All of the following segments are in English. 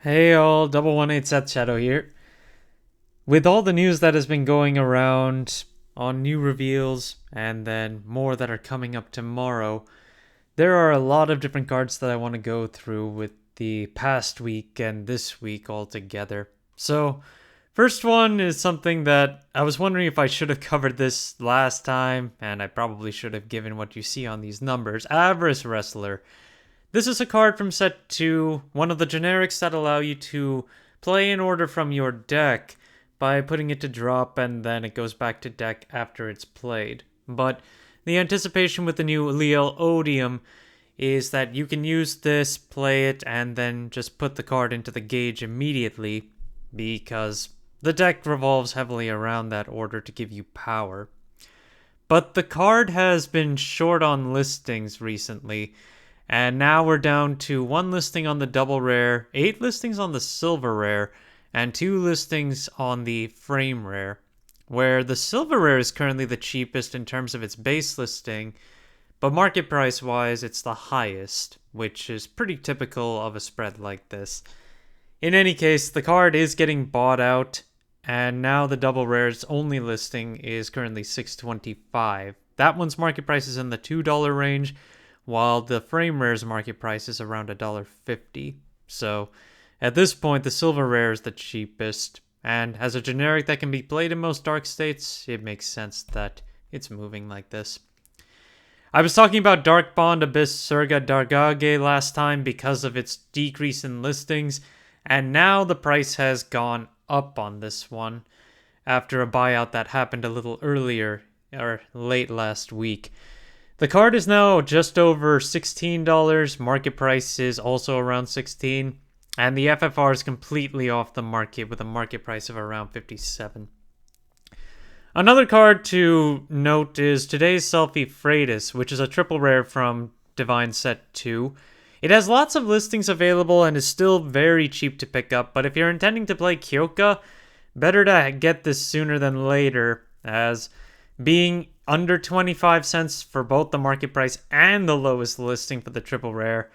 Hey all, 118 Set Shadow here. With all the news that has been going around on new reveals and then more that are coming up tomorrow, there are a lot of different cards that I want to go through with the past week and this week all together. So, first one is something that I was wondering if I should have covered this last time, and I probably should have given what you see on these numbers. Avarice Wrestler. This is a card from set 2, one of the generics that allow you to play an order from your deck by putting it to drop and then it goes back to deck after it's played. But the anticipation with the new Leal Odium is that you can use this, play it, and then just put the card into the gauge immediately because the deck revolves heavily around that order to give you power. But the card has been short on listings recently, and now we're down to 1 listing on the double rare, 8 listings on the silver rare, and 2 listings on the frame rare, where the silver rare is currently the cheapest in terms of its base listing, but market price wise it's the highest, which is pretty typical of a spread like this. In any case, the card is getting bought out, and now the double rare's only listing is currently $6.25. That one's market price is in the $2 range, while the frame rare's market price is around $1.50. So at this point, the silver rare is the cheapest, and as a generic that can be played in most dark states, it makes sense that it's moving like this. I was talking about Dark Bond Abyss Zorga Nadir last time because of its decrease in listings, and now the price has gone up on this one after a buyout that happened a little earlier, or late last week. The card is now just over $16, market price is also around $16, and the FFR is completely off the market with a market price of around $57. Another card to note is today's selfie Freydis, which is a triple rare from DivineZ 2. It has lots of listings available and is still very cheap to pick up, but if you're intending to play Kyoka, better to get this sooner than later, as being under 25 cents for both the market price and the lowest listing for the triple rare,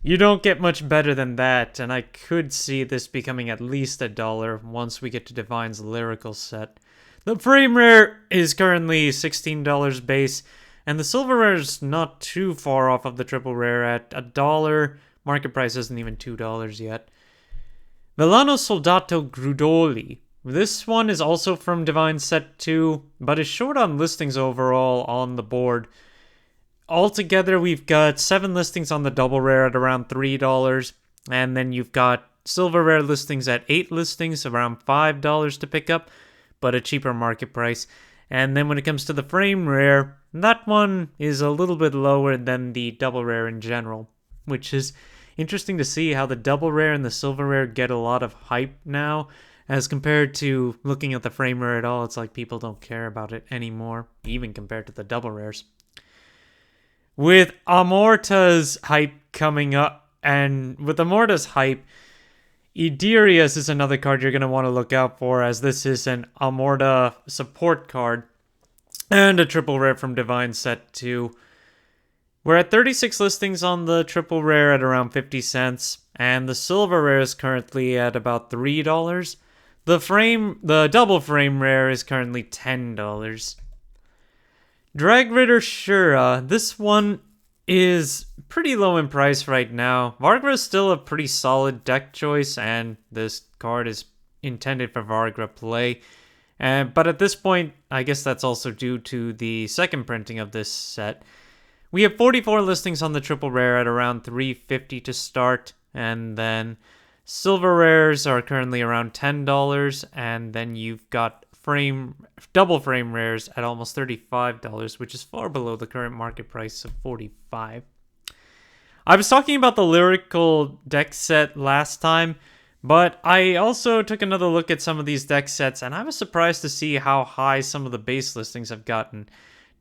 you don't get much better than that, and I could see this becoming at least $1 once we get to DivineZ's lyrical set. The frame rare is currently $16 base, and the silver rare is not too far off of the triple rare at $1. Market price isn't even $2 yet. Milano Soldato Grudoli. This one is also from DivineZ 2, but is short on listings overall on the board. Altogether, we've got 7 listings on the double rare at around $3, and then you've got silver rare listings at 8 listings, around $5 to pick up, but a cheaper market price. And then when it comes to the frame rare, that one is a little bit lower than the double rare in general, which is interesting to see how the double rare and the silver rare get a lot of hype now. As compared to looking at the frame rare at all, it's like people don't care about it anymore, even compared to the double rares. With Amorta's hype coming up, and with Amorta's hype, Idiras is another card you're going to want to look out for, as this is an Amorta support card, and a triple rare from DivineZ 2. We're at 36 listings on the triple rare at around 50 cents, and the silver rare is currently at about $3. The double frame rare is currently $10. Dragritter Shuura, this one is pretty low in price right now. Vargra is still a pretty solid deck choice, and this card is intended for Vargra play. But at this point, I guess that's also due to the second printing of this set. We have 44 listings on the triple rare at around $3.50 to start, and then silver rares are currently around $10, and then you've got double frame rares at almost $35, which is far below the current market price of $45. I was talking about the lyrical deck set last time, but I also took another look at some of these deck sets, and I was surprised to see how high some of the base listings have gotten.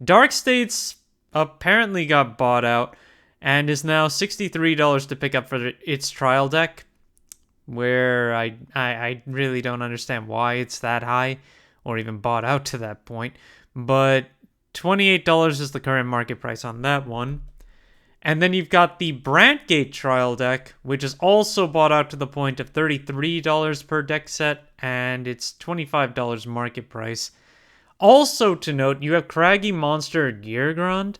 Dark States apparently got bought out and is now $63 to pick up for its trial deck, where I really don't understand why it's that high or even bought out to that point. But $28 is the current market price on that one. And then you've got the Brandgate trial deck, which is also bought out to the point of $33 per deck set, and it's $25 market price. Also to note, you have Craggy Monster Geargrund,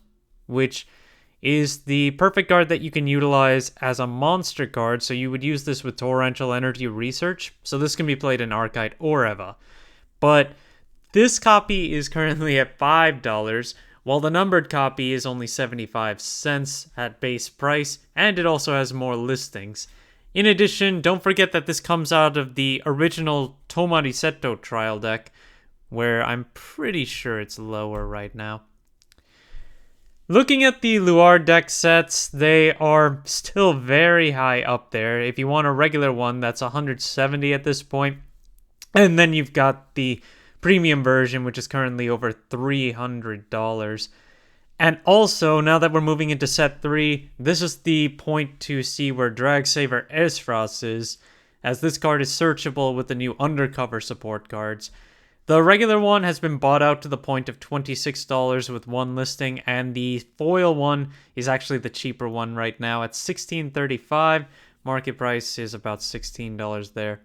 which is the perfect card that you can utilize as a monster card, so you would use this with Torrential Energy Research, so this can be played in Arcite or Eva. But this copy is currently at $5, while the numbered copy is only 75 cents at base price, and it also has more listings. In addition, don't forget that this comes out of the original Tomari Seto trial deck, where I'm pretty sure it's lower right now. Looking at the Luar deck sets, they are still very high up there. If you want a regular one, that's 170 at this point. And then you've got the premium version, which is currently over $300. And also, now that we're moving into set 3, this is the point to see where Dragsaver Esfras is, as this card is searchable with the new undercover support cards. The regular one has been bought out to the point of $26 with one listing, and the foil one is actually the cheaper one right now at $16.35. Market price is about $16 there.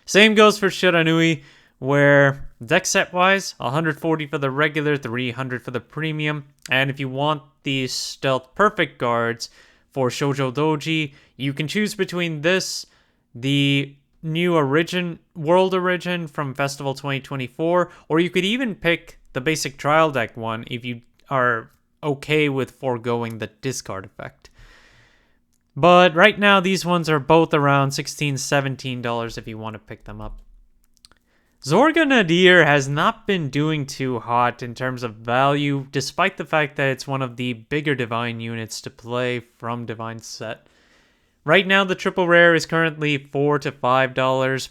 Same goes for Shiranui, where deck set wise, $140 for the regular, $300 for the premium. And if you want the Stealth Perfect cards for Shoujo Doji, you can choose between this, the new World Origin from Festival 2024, or you could even pick the basic trial deck one if you are okay with foregoing the discard effect. But right now, these ones are both around $16, $17 if you want to pick them up. Zorga Nadir has not been doing too hot in terms of value, despite the fact that it's one of the bigger Divine units to play from DivineZ. Right now, the triple rare is currently $4 to $5,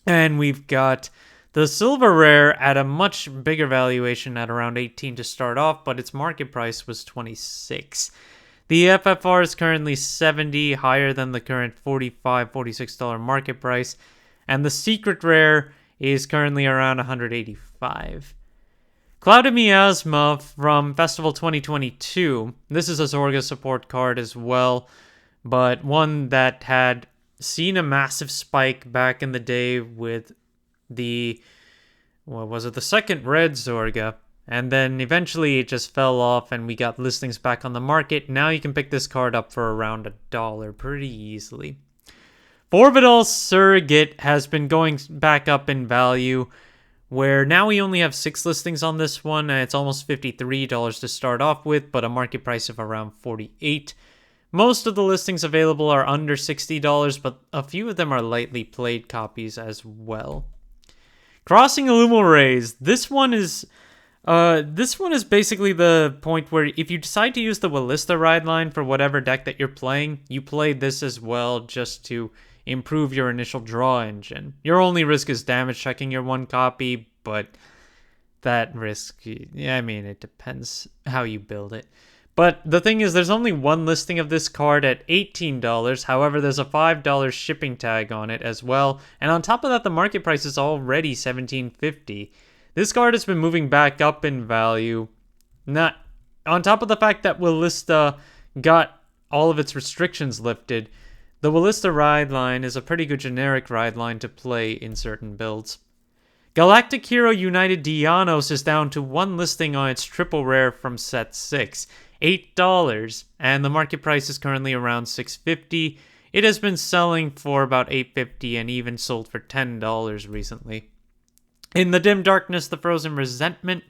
and we've got the silver rare at a much bigger valuation at around $18 to start off, but its market price was $26. The FFR is currently $70, higher than the current $45, $46 market price, and the secret rare is currently around $185. Clouded Miasma from Festival 2022. This is a Zorga support card as well, but one that had seen a massive spike back in the day with the, the second red Zorga, and then eventually it just fell off and we got listings back on the market. Now you can pick this card up for around $1 pretty easily. Forbidoll Surrogate has been going back up in value, where now we only have 6 listings on this one, and it's almost $53 to start off with, but a market price of around $48. Most of the listings available are under $60, but a few of them are lightly played copies as well. Crossing Illumirays. This one is basically the point where if you decide to use the Wilista ride line for whatever deck that you're playing, you play this as well just to improve your initial draw engine. Your only risk is damage checking your one copy, but that risk, I mean, it depends how you build it. But the thing is, there's only one listing of this card at $18. However, there's a $5 shipping tag on it as well. And on top of that, the market price is already $17.50. This card has been moving back up in value. Not on top of the fact that Wilista got all of its restrictions lifted, the Wilista ride line is a pretty good generic ride line to play in certain builds. Galactic Hero United Dianos is down to one listing on its triple rare from set 6. $8, and the market price is currently around $6.50. It has been selling for about $8.50 and even sold for $10 recently. In the Dim Darkness, the Frozen Resentment,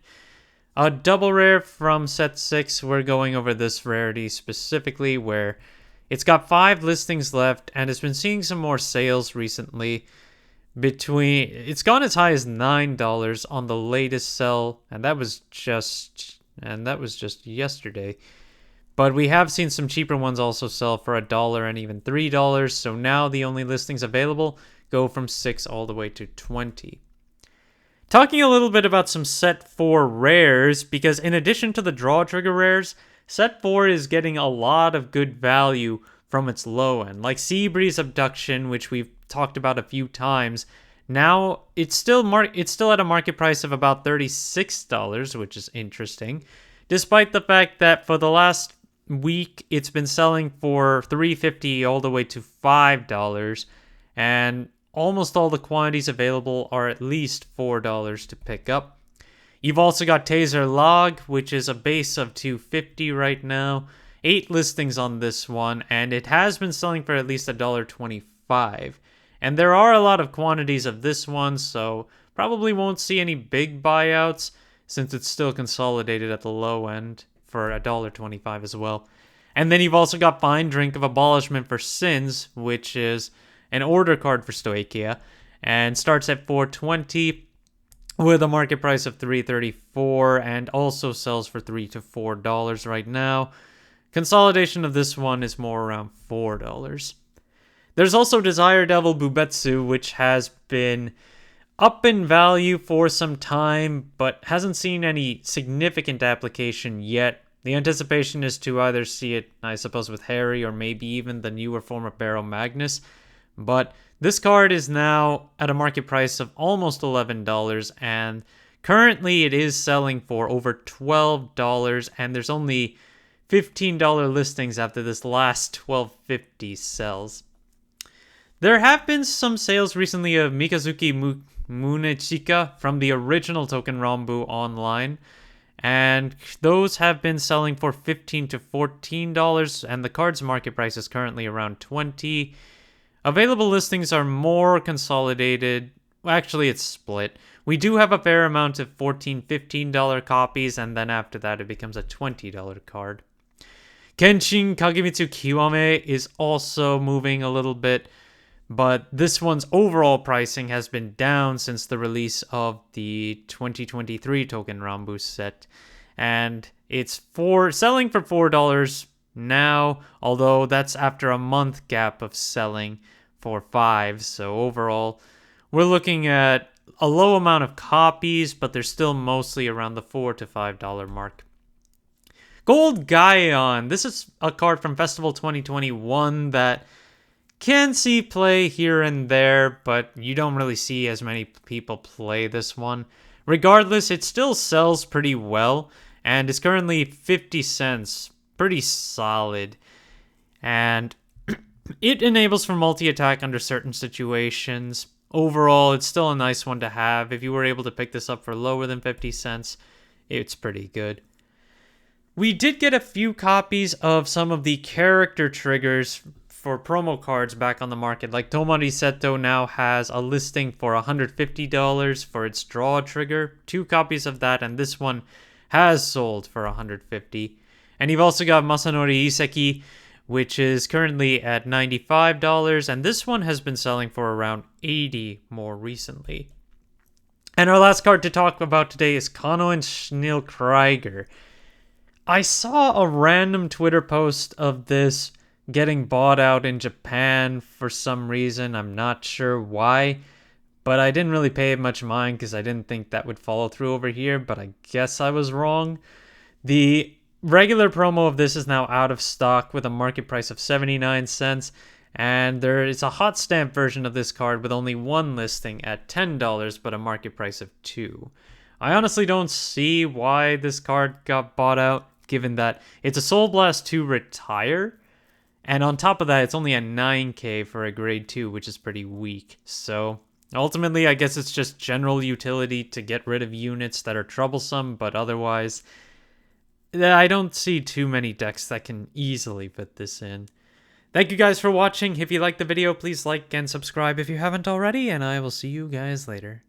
a double rare from set 6. We're going over this rarity specifically, where it's got 5 listings left and has been seeing some more sales recently. It's gone as high as $9 on the latest sell, and that was just yesterday. But we have seen some cheaper ones also sell for $1 and even $3, so now the only listings available go from 6 all the way to 20. Talking a little bit about some set 4 rares, because in addition to the draw trigger rares, set 4 is getting a lot of good value from its low end, like Seabreeze Abduction, which we've talked about a few times. Now it's still at a market price of about $36, which is interesting, despite the fact that for the last week, it's been selling for $3.50 all the way to $5, and almost all the quantities available are at least $4 to pick up. You've also got Tazer Lage, which is a base of $2.50 right now. 8 listings on this one, and it has been selling for at least $1.25. And there are a lot of quantities of this one, so probably won't see any big buyouts since it's still consolidated at the low end for $1.25 as well. And then you've also got Fine Drink of Abolishment for Sins, which is an order card for Stoichia, and starts at $4.20 with a market price of $3.34, and also sells for $3 to $4 right now. Consolidation of this one is more around $4. There's also Desire Devil Bubetsuu, which has been up in value for some time, but hasn't seen any significant application yet. The anticipation is to either see it, I suppose, with Harry, or maybe even the newer form of Barrow Magnus. But this card is now at a market price of almost $11, and currently it is selling for over $12, and there's only $15 listings after this last $12.50 sells. There have been some sales recently of Mikazuki Munechika from the original Touken Ranbu online, and those have been selling for $15 to $14, and the card's market price is currently around $20. Available listings are more consolidated. Well, actually, it's split. We do have a fair amount of $14, $15 copies, and then after that it becomes a $20 card. Kenshin Kagemitsu Kiwame is also moving a little bit, but this one's overall pricing has been down since the release of the 2023 Touken Ranbu set, and it's selling for $4 now, although that's after a month gap of selling for $5. So overall, we're looking at a low amount of copies, but they're still mostly around the $4 to $5 mark. Gold Gaon. This is a card from Festival 2021 that can see play here and there, but you don't really see as many people play this one. Regardless, it still sells pretty well, and is currently 50 cents. Pretty solid. And it enables for multi-attack under certain situations. Overall, it's still a nice one to have. If you were able to pick this up for lower than 50 cents, it's pretty good. We did get a few copies of some of the character triggers for promo cards back on the market. Like Tomari Seto now has a listing for $150 for its draw trigger. 2 copies of that, and this one has sold for $150. And you've also got Masanori Iseki, which is currently at $95, and this one has been selling for around $80 more recently. And our last card to talk about today is Cono and Schnell Krieger. I saw a random Twitter post of this getting bought out in Japan for some reason. I'm not sure why, but I didn't really pay it much mind because I didn't think that would follow through over here, but I guess I was wrong. The regular promo of this is now out of stock with a market price of 79 cents, and there is a hot stamp version of this card with only 1 listing at $10, but a market price of 2. I honestly don't see why this card got bought out, given that it's a Soul Blast 2 retire, and on top of that, it's only a 9k for a grade 2, which is pretty weak. So ultimately, I guess it's just general utility to get rid of units that are troublesome, but otherwise, I don't see too many decks that can easily fit this in. Thank you guys for watching. If you liked the video, please like and subscribe if you haven't already, and I will see you guys later.